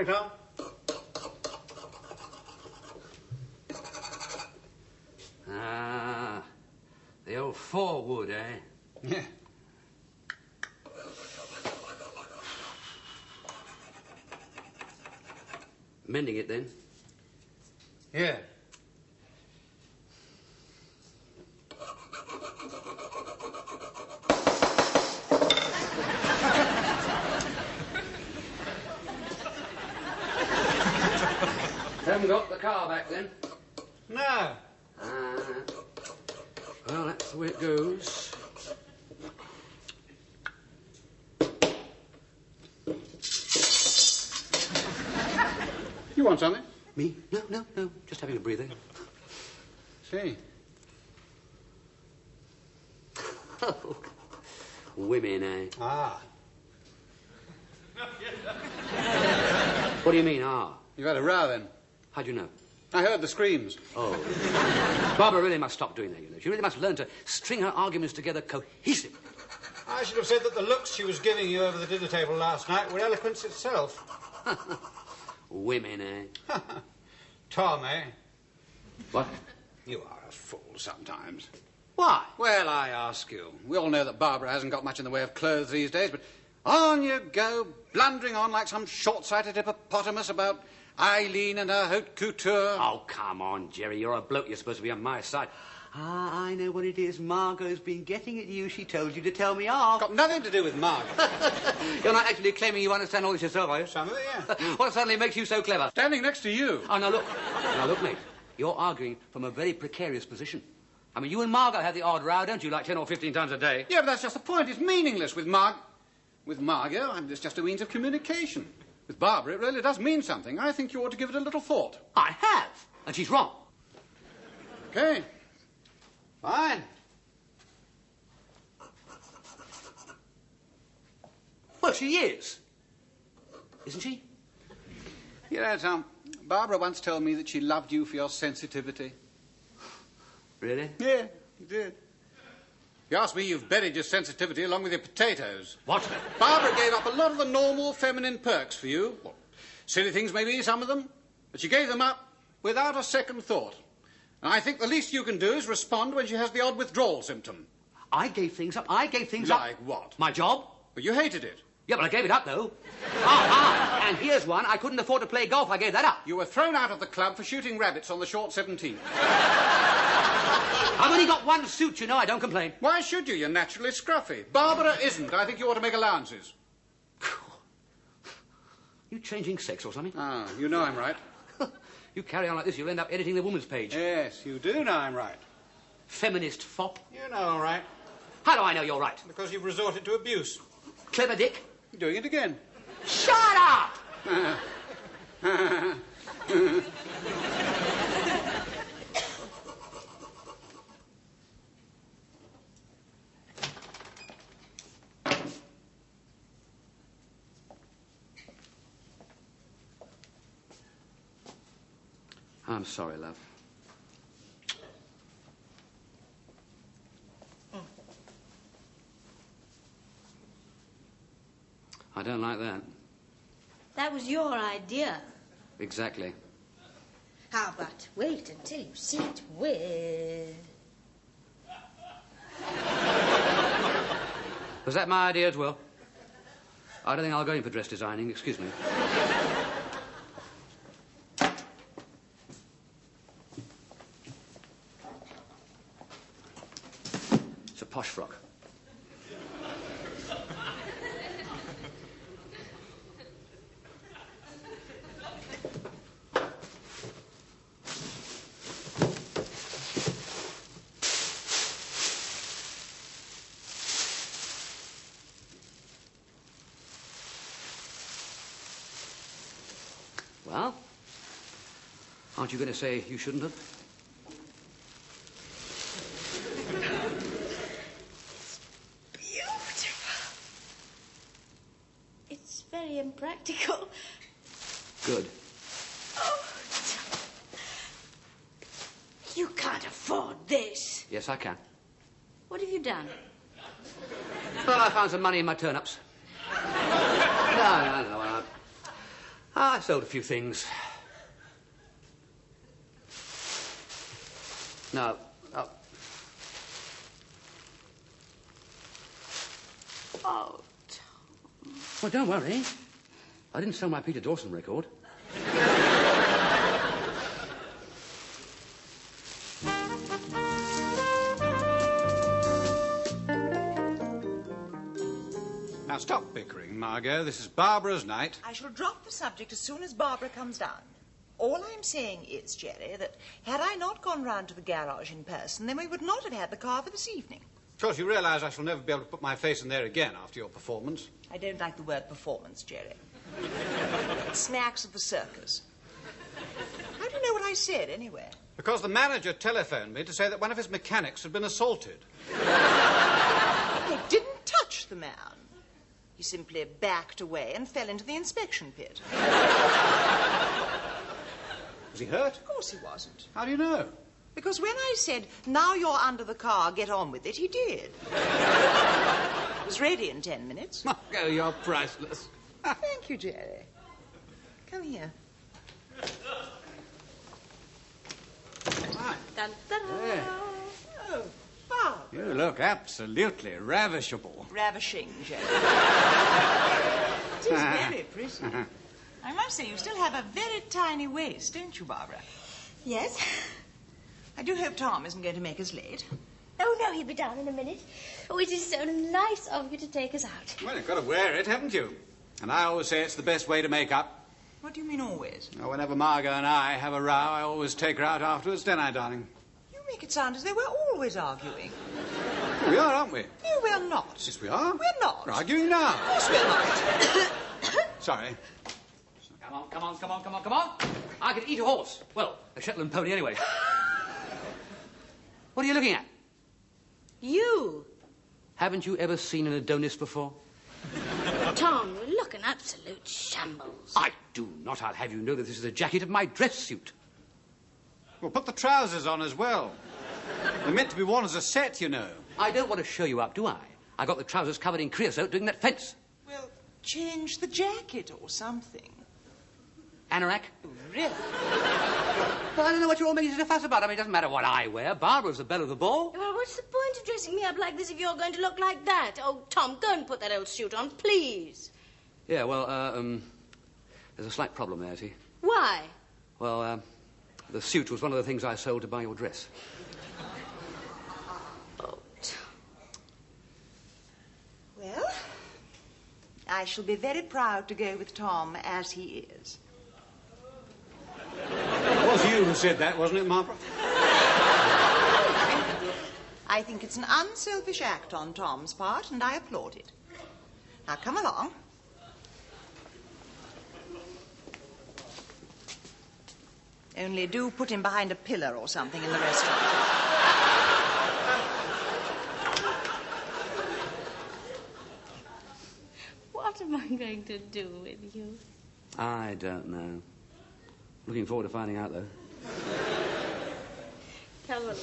Morning, Tom. Ah, the old four-wood, eh? Yeah. Mending it, then? Yeah. Haven't got the car back, then? No. Well, that's the way it goes. You want something? Me? No. Just having a breather. See. Oh, women, eh? Ah. What do you mean, ah? You've had a row, then? How'd you know? I heard the screams. Oh. Barbara really must stop doing that, you know. She really must learn to string her arguments together cohesively. I should have said that the looks she was giving you over the dinner table last night were eloquence itself. Women, eh? Tom, eh? What? You are a fool sometimes. Why? Well, I ask you. We all know that Barbara hasn't got much in the way of clothes these days, but on you go, blundering on like some short-sighted hippopotamus about Eileen and her haute couture. Oh, come on, Jerry. You're a bloke. You're supposed to be on my side. Ah, I know what it is. Margot's been getting at you. She told you to tell me off. Got nothing to do with Margot. You're not actually claiming you understand all this yourself, are you? Some of it, yeah. What suddenly makes you so clever? Standing next to you. Oh, now look, mate. You're arguing from a very precarious position. I mean, you and Margot have the odd row, don't you, like 10 or 15 times a day? Yeah, but that's just the point. It's meaningless with Margot. It's just a means of communication. With Barbara, it really does mean something. I think you ought to give it a little thought. I have, and she's wrong. Okay. Fine. Well, she is. Isn't she? You know, Tom, Barbara once told me that she loved you for your sensitivity. Really? Yeah, she did. You asked me, you've buried your sensitivity along with your potatoes. What? Barbara gave up a lot of the normal feminine perks for you. Well, silly things maybe, some of them. But she gave them up without a second thought. And I think the least you can do is respond when she has the odd withdrawal symptom. I gave things up. Like what? My job. But you hated it. Yeah, but I gave it up, though. And here's one. I couldn't afford to play golf. I gave that up. You were thrown out of the club for shooting rabbits on the short 17th. I've only got one suit, you know. I don't complain. Why should you? You're naturally scruffy. Barbara isn't. I think you ought to make allowances. You changing sex or something? Ah, you know I'm right. You carry on like this, you'll end up editing the woman's page. Yes, you do know I'm right. Feminist fop. You know I'm right. How do I know you're right? Because you've resorted to abuse. Clever Dick. You're doing it again. Shut up! I'm sorry, love. I don't like that. That was your idea. Exactly. How about wait until you see it with... Was that my idea as well? I don't think I'll go in for dress designing. Excuse me. It's a posh frock. Well, aren't you going to say you shouldn't have? Beautiful. It's very impractical. Good. Oh, you can't afford this. Yes, I can. What have you done? Well, I found some money in my turnips. No. I sold a few things. No. Oh, Tom. Well, don't worry. I didn't sell my Peter Dawson record. Now, stop bickering, Margot. This is Barbara's night. I shall drop the subject as soon as Barbara comes down. All I'm saying is, Jerry, that had I not gone round to the garage in person, then we would not have had the car for this evening. Of course, you realise I shall never be able to put my face in there again after your performance. I don't like the word performance, Jerry. It smacks of the circus. How do you know what I said, anyway? Because the manager telephoned me to say that one of his mechanics had been assaulted. They didn't touch the man. He simply backed away and fell into the inspection pit. Was he hurt? Of course he wasn't. How do you know? Because when I said, now you're under the car, get on with it, he did. It was ready in 10 minutes. Margot, you're priceless. Thank you, Jerry. Come here. Right. Dun, dun, dun. Yeah. Oh, Bob. You look absolutely ravishable. Ravishing, Jerry. It is very pretty. I must say, you still have a very tiny waist, don't you, Barbara? Yes? I do hope Tom isn't going to make us late. Oh, no, he'll be down in a minute. Oh, it is so nice of you to take us out. Well, you've got to wear it, haven't you? And I always say it's the best way to make up. What do you mean always? Oh, whenever Margot and I have a row, I always take her out afterwards, don't I, darling? You make it sound as though we're always arguing. We are, aren't we? No, we're not. Yes, we are. We're not. We're arguing now. Of course we're not. Sorry. Come on. I could eat a horse. Well, a Shetland pony anyway. What are you looking at? You. Haven't you ever seen an Adonis before? Tom, you look an absolute shambles. I do not. I'll have you know that this is a jacket of my dress suit. Well, put the trousers on as well. They're meant to be worn as a set, you know. I don't want to show you up, do I? I got the trousers covered in creosote doing that fence. Well, change the jacket or something. Anorak? Really? Well, I don't know what you're all making such a fuss about. I mean, it doesn't matter what I wear. Barbara's the belle of the ball. Well, what's the point of dressing me up like this if you're going to look like that? Oh, Tom, go and put that old suit on, please. Yeah, well, there's a slight problem there, see. Why? Well, the suit was one of the things I sold to buy your dress. Oh, Tom. Well, I shall be very proud to go with Tom as he is. It was you who said that, wasn't it, Margaret? I think it's an unselfish act on Tom's part, and I applaud it. Now, come along. Only do put him behind a pillar or something in the restaurant. What am I going to do with you? I don't know. Looking forward to finding out, though. Come along.